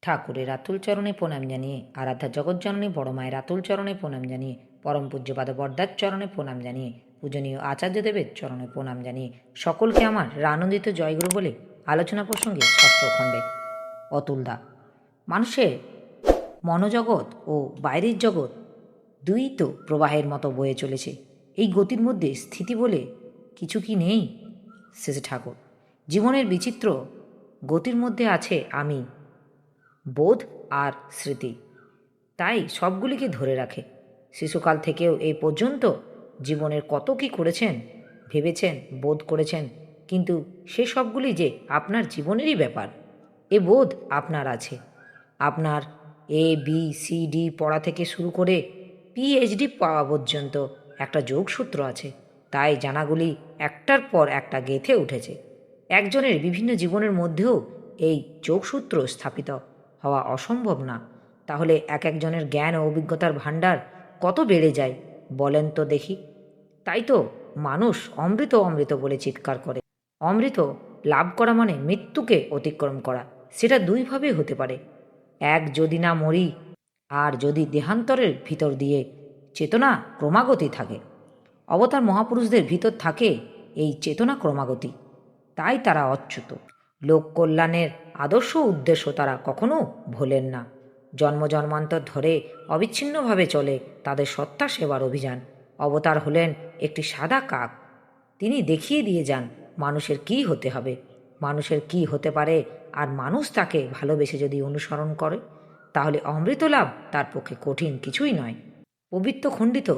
ঠাকুরের আতুল চরণে প্রণাম জানিয়ে, আরাধ্যা জগৎজননী বড় মায়ের আতুল চরণে প্রণাম জানিয়ে, পরম পূজ্যপাদ বরদার চরণে প্রণাম জানিয়ে, পূজনীয় আচার্যদেবের চরণে প্রণাম জানিয়ে সকলকে আমার রানন্দিত জয়গুরু বলে আলোচনা প্রসঙ্গে ষষ্ঠ খণ্ডে অতুলদা। মানুষের মনোজগৎ ও বাইরের জগৎ দুই তো প্রবাহের মতো বয়ে চলেছে। এই গতির মধ্যে স্থিতি বলে কিছু কি নেই? শেষে ঠাকুর জীবনের বিচিত্র গতির মধ্যে আছে আমি, বোধ আর স্মৃতি, তাই সবগুলিকে ধরে রাখে। শিশুকাল থেকেও এই পর্যন্ত জীবনের কত কী করেছেন, ভেবেছেন, বোধ করেছেন, কিন্তু সে সবগুলি যে আপনার জীবনেরই ব্যাপার, এ বোধ আপনার আছে। আপনার ABCD পড়া থেকে শুরু করে PhD পাওয়া পর্যন্ত একটা যোগসূত্র আছে, তাই জানাগুলি একটার পর একটা গেঁথে উঠেছে। একজনের বিভিন্ন জীবনের মধ্যেও এই যোগসূত্র স্থাপিত হওয়া অসম্ভব না। তাহলে এক একজনের জ্ঞান ও অভিজ্ঞতার ভাণ্ডার কত বেড়ে যায় বলেন তো দেখি। তাই তো মানুষ অমৃত অমৃত বলে চিৎকার করে। অমৃত লাভ করা মানে মৃত্যুকে অতিক্রম করা। সেটা দুইভাবে হতে পারে। এক, যদি না মরি, আর যদি দেহান্তরের ভিতর দিয়ে চেতনা ক্রমাগতি থাকে। অবতার মহাপুরুষদের ভিতর থাকে এই চেতনা ক্রমাগতি, তাই তারা অচ্যুত। লোক কল্যাণের আদর্শ উদ্দেশ্য তারা কখনো ভোলেন না। জন্ম জন্মান্তর ধরে অবিচ্ছিন্নভাবে চলে তাদের সত্তা সেবার অভিযান। অবতার হলেন একটি সাদা কাক। তিনি দেখিয়ে দিয়ে যান মানুষের কী হতে হবে, মানুষের কী হতে পারে, আর মানুষ তাকে ভালোবেসে যদি অনুসরণ করে, তাহলে অমৃত লাভ তার পক্ষে কঠিন কিছুই নয়। পবিত্র খণ্ডিত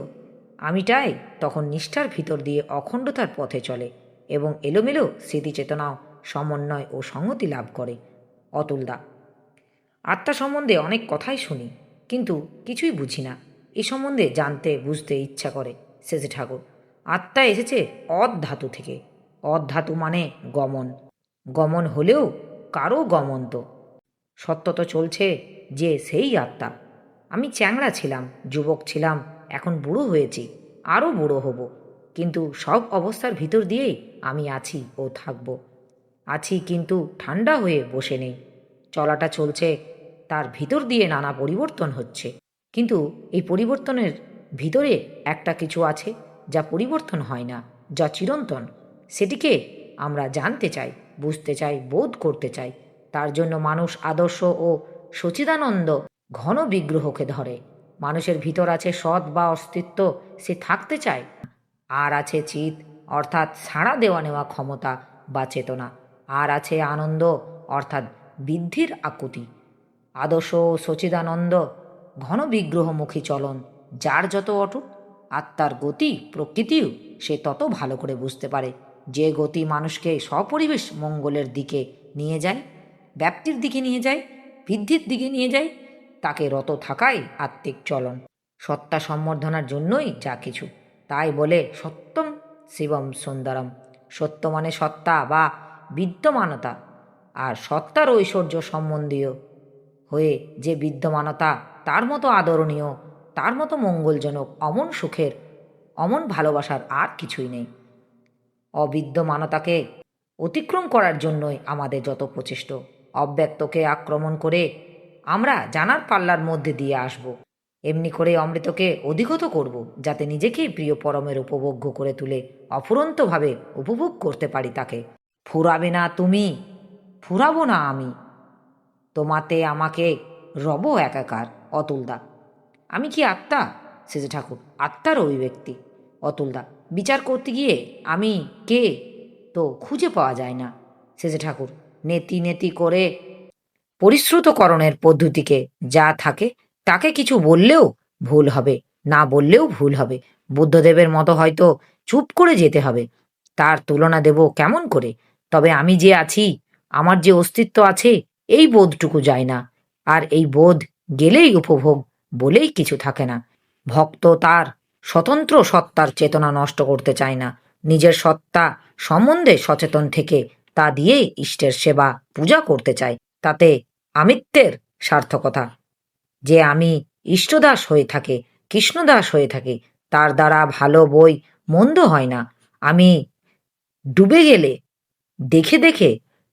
আমিটাই তখন নিষ্ঠার ভিতর দিয়ে অখণ্ডতার পথে চলে এবং এলোমেলো স্মৃতিচেতনাও সমন্বয় ও সংহতি লাভ করে। অতুলদা, আত্মা সম্বন্ধে অনেক কথাই শুনি, কিন্তু কিছুই বুঝি না। এ সম্বন্ধে জানতে বুঝতে ইচ্ছা করে। শেষে ঠাকুর আত্মা এসেছে অদ ধাতু থেকে। অদ ধাতু মানে গমন। গমন হলেও কারো গমন তো সত্য তো চলছে, যে সেই আত্মা। আমি চ্যাংড়া ছিলাম, যুবক ছিলাম, এখন বুড়ো হয়েছি, আরও বুড়ো হব, কিন্তু সব অবস্থার ভিতর দিয়েই আমি আছি ও থাকব। আছি কিন্তু ঠান্ডা হয়ে বসে নেই। চলাটা চলছে, তার ভিতর দিয়ে নানা পরিবর্তন হচ্ছে, কিন্তু এই পরিবর্তনের ভিতরে একটা কিছু আছে যা পরিবর্তন হয় না, যা চিরন্তন। সেটিকে আমরা জানতে চাই, বুঝতে চাই, বোধ করতে চাই। তার জন্য মানুষ আদর্শ ও সচিদানন্দ ঘন বিগ্রহকে ধরে। মানুষের ভিতর আছে সৎ বা অস্তিত্ব, সে থাকতে চায়। আর আছে চিত, অর্থাৎ সাড়া দেওয়া নেওয়া ক্ষমতা বা চেতনা। আর আছে আনন্দ, অর্থাৎ বৃদ্ধির আকুতি। আদর্শ ও সচিদানন্দ ঘন বিগ্রহমুখী চলন যার যত অটুট, আত্মার গতি প্রকৃতিও সে তত ভালো করে বুঝতে পারে। যে গতি মানুষকে সপরিবেশ মঙ্গলের দিকে নিয়ে যায়, ব্যাপ্তির দিকে নিয়ে যায়, বৃদ্ধির দিকে নিয়ে যায়, তাকে রত থাকাই আত্মিক চলন। সত্তা সম্বর্ধনার জন্যই যা কিছু। তাই বলে সত্যম শিবম সুন্দরম। সত্য মানে সত্তা বা বিদ্যমানতা, আর সত্তার ঐশ্বর্য সম্বন্ধীয় হয়ে যে বিদ্যমানতা তার মতো আদরণীয়, তার মতো মঙ্গলজনক, অমন সুখের, অমন ভালোবাসার আর কিছুই নেই। অবিদ্যমানতাকে অতিক্রম করার জন্যই আমাদের যত প্রচেষ্ট। অব্যক্তকে আক্রমণ করে আমরা জানার পাল্লার মধ্যে দিয়ে আসব। এমনি করে অমৃতকে অধিগত করব, যাতে নিজেকেই প্রিয় পরমের উপভোগ্য করে তুলে অফুরন্তভাবে উপভোগ করতে পারি তাকে। ফুরাবে না তুমি, ফুরাবো না আমি, তোমাতে আমাকে রব একাকার। অতুলদা, আমি কি আত্মা? শেষে ঠাকুর আত্মার অভিব্যক্তি। অতুলদা, বিচার করতে গিয়ে আমি কে তো খুঁজে পাওয়া যায় না। শেষে ঠাকুর নেতি নেতি করে পরিশ্রুতকরণের পদ্ধতিকে যা থাকে তাকে কিছু বললেও ভুল হবে, না বললেও ভুল হবে। বুদ্ধদেবের মতো হয়তো চুপ করে যেতে হবে। তার তুলনা দেব কেমন করে? তবে আমি যে আছি, আমার যে অস্তিত্ব আছে, এই বোধটুকু যায় না। আর এই বোধ গেলেই উপভোগ বলেই কিছু থাকে না। ভক্ত তার স্বতন্ত্র সত্তার চেতনা নষ্ট করতে চায় না। নিজের সত্তা সম্বন্ধে সচেতন থেকে তা দিয়ে ইষ্টের সেবা পূজা করতে চায়। তাতে আমিত্বের সার্থকতা। যে আমি ইষ্টদাস হয়ে থাকে, কৃষ্ণদাস হয়ে থাকে, তার দ্বারা ভালো বই মন্দ হয় না। আমি ডুবে গেলে দেখে দেখে,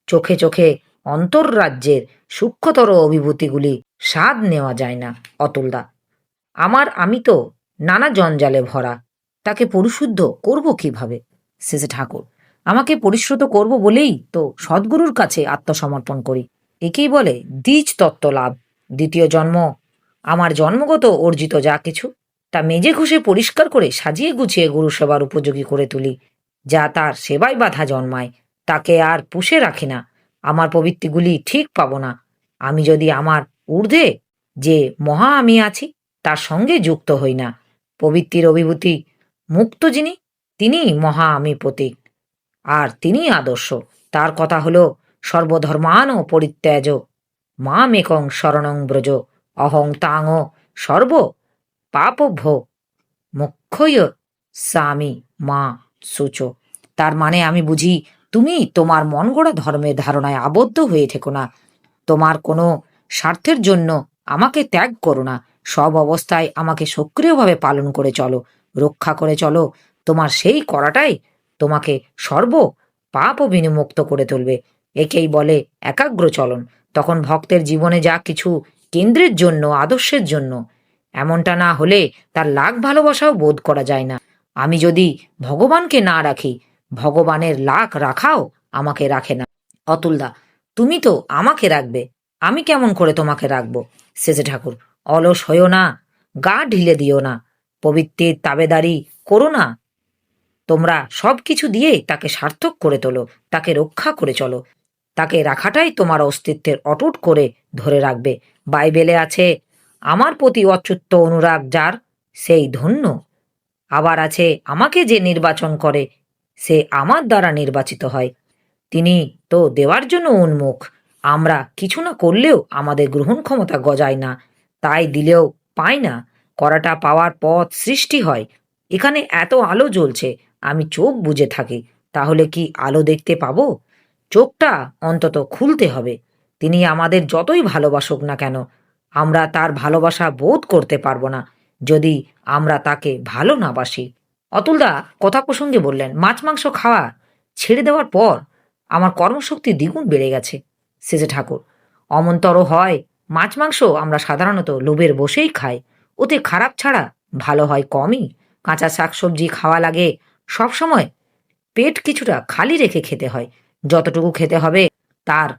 চোখে চোখে অন্তর্রাজ্যের সূক্ষ্মতর অভিভূতিগুলি স্বাদ নেওয়া যায় না অতুলদা। আমি তো নানা জঞ্জালে ভরা, তাকে পরিশুদ্ধ করব কিভাবে? শেষে ঠাকুর, আমাকে পরিশ্রুত করব বলেই তো সদ্গুরুর কাছে আত্মসমর্পণ করি। একেই বলে দ্বিজ তত্ত্ব লাভ। দ্বিতীয় জন্ম আমার জন্মগত অর্জিত যা কিছু, তা মেজে ঘষে পরিষ্কার করে সাজিয়ে গুছিয়ে গুরু সেবার উপযোগী করে তুলি। যা তার সেবায় বাধা জন্মায় তাকে আর পুষে রাখি না। আমার প্রবৃত্তিগুলি ঠিক পাব না আমি যদি আমার ঊর্ধ্বে যে মহা আমি আছি তার সঙ্গে যুক্ত হই না। প্রবৃত্তির অভিভূতি মুক্ত যিনি, তিনিই মহা আমি প্রতীক, আর তিনিই আদর্শ। তার কথা হলো সর্বধর্মান ও পরিত্যাজ মামেকং শরণং ব্রজ অহং তাং সর্ব পাপভ্য মুখ্যয় স্বামী মা সুচ। তার মানে আমি বুঝি তুমি তোমার মন গড়া ধর্মের ধারণায় আবদ্ধ হয়ে থেকো না। তোমার কোনো স্বার্থের জন্য আমাকে ত্যাগ করো না। সব অবস্থায় আমাকে সক্রিয়ভাবে পালন করে চলো, রক্ষা করে চলো। তোমার সেই করাটাই তোমাকে সর্ব পাপ ও বিনিমুক্ত করে তুলবে। একেই বলে একাগ্র চলন। তখন ভক্তের জীবনে যা কিছু কেন্দ্রের জন্য, আদর্শের জন্য, এমনটা না হলে তার লাখ ভালোবাসাও বোধ করা যায় না। আমি যদি ভগবানকে না রাখি, ভগবানের লাখ রাখাও আমাকে রাখে না। অতুলদা, তুমি তো আমাকে রাখবে, আমি কেমন করে তোমাকে রাখবো? শেষে ঠাকুর, অলস হইও না, গা ঢিলে দিও না, প্রবৃত্তির তাবেদারি করো না। তোমরা সব কিছু দিয়ে তাকে সার্থক করে তোলো, তাকে রক্ষা করে চলো। তাকে রাখাটাই তোমার অস্তিত্বের অটুট করে ধরে রাখবে। বাইবেলে আছে, আমার প্রতি অচ্যুত অনুরাগ যার সেই ধন্য। আবার আছে, আমাকে যে নির্বাচন করে সে আমার দ্বারা নির্বাচিত হয়। তিনি তো দেওয়ার জন্য উন্মুখ। আমরা কিছু না করলেও আমাদের গ্রহণ ক্ষমতা গজায় না, তাই দিলেও পাই না। করাটা পাওয়ার পথ সৃষ্টি হয়। এখানে এত আলো জ্বলছে, আমি চোখ বুজে থাকি, তাহলে কি আলো দেখতে পাবো? চোখটা অন্তত খুলতে হবে। তিনি আমাদের যতই ভালোবাসুক না কেন, আমরা তার ভালোবাসা বোধ করতে পারবো না যদি আমরা তাকে ভালো না বাসি। অতুলদা কথা প্রসঙ্গে বললেন, মাছ মাংস খাওয়া ছেড়ে দেওয়ার পর আমার কর্মশক্তি দ্বিগুণ বেড়ে গেছে। শেষে ঠাকুর, অমন্তরও হয়, মাছ মাংস আমরা সাধারণত লোভের বসেই খাই। ওতে খারাপ ছাড়া ভালো হয় কমই। কাঁচা শাকসবজি খাওয়া লাগে সবসময়, পেট কিছুটা খালি রেখে খেতে হয়। যতটুকু খেতে হবে তার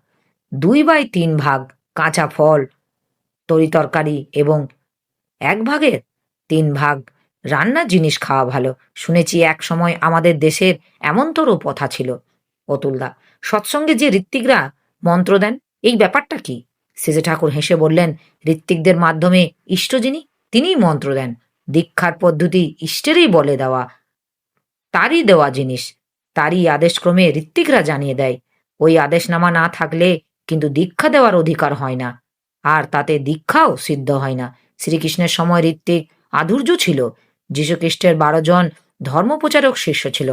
2/3 ভাগ কাঁচা ফল, তরিতরকারি এবং 1/3 ভাগ রান্না জিনিস খাওয়া ভালো। শুনেছি এক সময় আমাদের দেশের এমনতরও প্রথা ছিল। অতুলদা, সৎসঙ্গে যে ঋত্বিকরা মন্ত্র দেন, এই ব্যাপারটা কি? শেষে ঠাকুর হেসে বললেন, ঋত্বিকদের মাধ্যমে ইষ্ট যিনি, তিনিই মন্ত্র দেন। দীক্ষার পদ্ধতি ইষ্টেরই বলে দেওয়া, তারই দেওয়া জিনিস, তারই আদেশক্রমে ঋত্বিকরা জানিয়ে দেয়। ওই আদেশনামা না থাকলে কিন্তু দীক্ষা দেওয়ার অধিকার হয় না, আর তাতে দীক্ষাও সিদ্ধ হয় না। শ্রীকৃষ্ণের সময় ঋত্বিক আধুর্য ছিল। যীশুখ্রিস্টের 12 জন ধর্মপ্রচারক শিষ্য ছিল।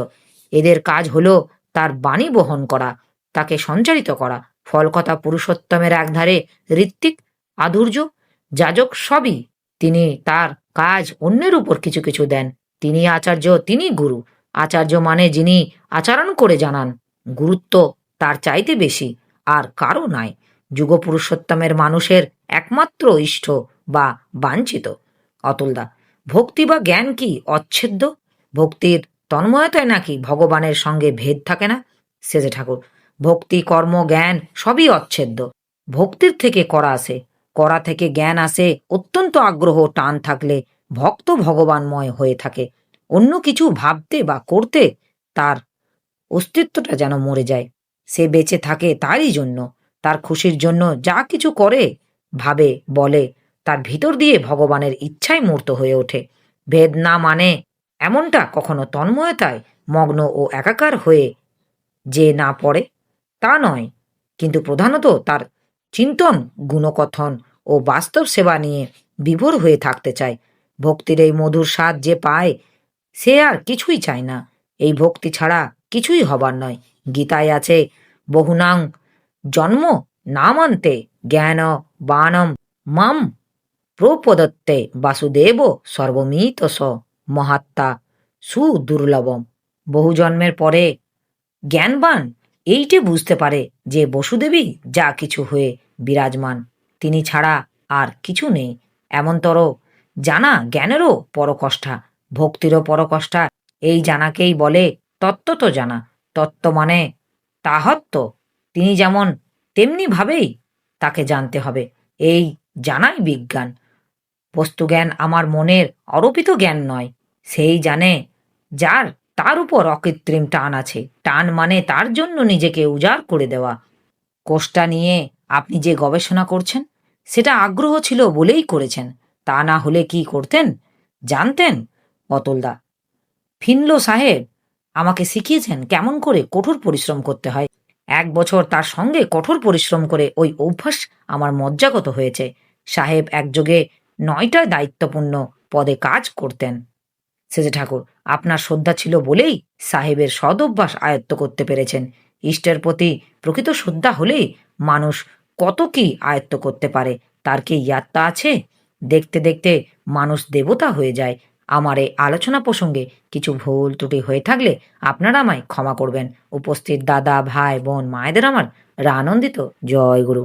এদের কাজ হলো তার বাণী বহন করা, তাকে সঞ্চারিত করা। ফলকথা পুরুষোত্তমের একধারে ঋত্বিক, আধুর্য, যাজক সবই। তিনি তার কাজ অন্যের উপর কিছু কিছু দেন। তিনি আচার্য, তিনি গুরু। আচার্য মানে যিনি আচরণ করে জানান, গুরুত্ব তার চাইতে বেশি আর কারো নাই। যুগপুরুষোত্তমের মানুষের একমাত্র ইষ্ট বা বাঞ্ছিত। অতুলদা, ভক্তি বা জ্ঞান কি অচ্ছেদ্য? ভক্তির তন্ময়তায় নাকি ভগবানের সঙ্গে ভেদ থাকে না? শেষে ঠাকুর, ভক্তি, কর্ম, জ্ঞান সবই অচ্ছেদ্য। ভক্তির থেকে করা আসে, করা থেকে জ্ঞান আসে। অত্যন্ত আগ্রহ টান থাকলে ভক্ত ভগবানময় হয়ে থাকে। অন্য কিছু ভাবতে বা করতে তার অস্তিত্বটা যেন মরে যায়। সে বেঁচে থাকে তারই জন্য, তার খুশির জন্য যা কিছু করে, ভাবে, বলে, তার ভিতর দিয়ে ভগবানের ইচ্ছাই মূর্ত হয়ে ওঠে। ভেদ না মানে এমনটা কখনো তন্ময়তায় মগ্ন ও একাকার হয়ে যে না পড়ে তা নয়, কিন্তু প্রধানত তার চিন্তন, গুণকথন ও বাস্তব সেবা নিয়ে বিভোর হয়ে থাকতে চায়। ভক্তির এই মধুর স্বাদ যে পায়, সে আর কিছুই চায় না। এই ভক্তি ছাড়া কিছুই হবার নয়। গীতায় আছে, বহুনাং জন্ম নামান্তে জ্ঞান বানম মাম প্রপদত্তে বাসুদেব সর্বমিত স মহাত্মা সুদুর্লভম। বহু জন্মের পরে জ্ঞানবান এইটে বুঝতে পারে যে বসুদেবী যা কিছু হয়ে বিরাজমান, তিনি ছাড়া আর কিছু নেই। এমনতর জানা জ্ঞানেরও পরকষ্ঠা, ভক্তিরও পরকষ্ঠা। এই জানাকেই বলে তত্ত্ব। তো জানা তত্ত্ব মানে তাহত্ত্ব। তিনি যেমন তেমনি ভাবেই তাকে জানতে হবে। এই জানাই বিজ্ঞান। বস্তুজ্ঞান আমার মনের অরূপিত জ্ঞান নয়। সেই জানে যার তার উপর অকৃত্রিম টান আছে। টান মানে তার জন্য নিজেকে উজাড় করে দেওয়া। কোষটা নিয়ে আপনি যে গবেষণা করছেন সেটা আগ্রহ ছিল বলেই করেছেন। তা না হলে কি করতেন জানতেন? অতুলদা, ফিনলো সাহেব আমাকে শিখিয়েছেন কেমন করে কঠোর পরিশ্রম করতে হয়। 1 বছর তার সঙ্গে কঠোর পরিশ্রম করে ওই অভ্যাস আমার মজ্জাগত হয়েছে। সাহেব একযোগে 9টা দায়িত্বপূর্ণ পদে কাজ করতেন। সেজে ঠাকুর, আপনার শ্রদ্ধা ছিল বলেই সাহেবের সদ অভ্যাস আয়ত্ত করতে পেরেছেন। ইষ্টের প্রতি প্রকৃত শ্রদ্ধা হলেই মানুষ কত কি আয়ত্ত করতে পারে তার কি ইয়াত্তা আছে? দেখতে দেখতে মানুষ দেবতা হয়ে যায়। আমার এই আলোচনা প্রসঙ্গে কিছু ভুল ত্রুটি হয়ে থাকলে আপনারা আমায় ক্ষমা করবেন। উপস্থিত দাদা, ভাই, বোন, মায়েদের আমার আনন্দিত জয় গুরু।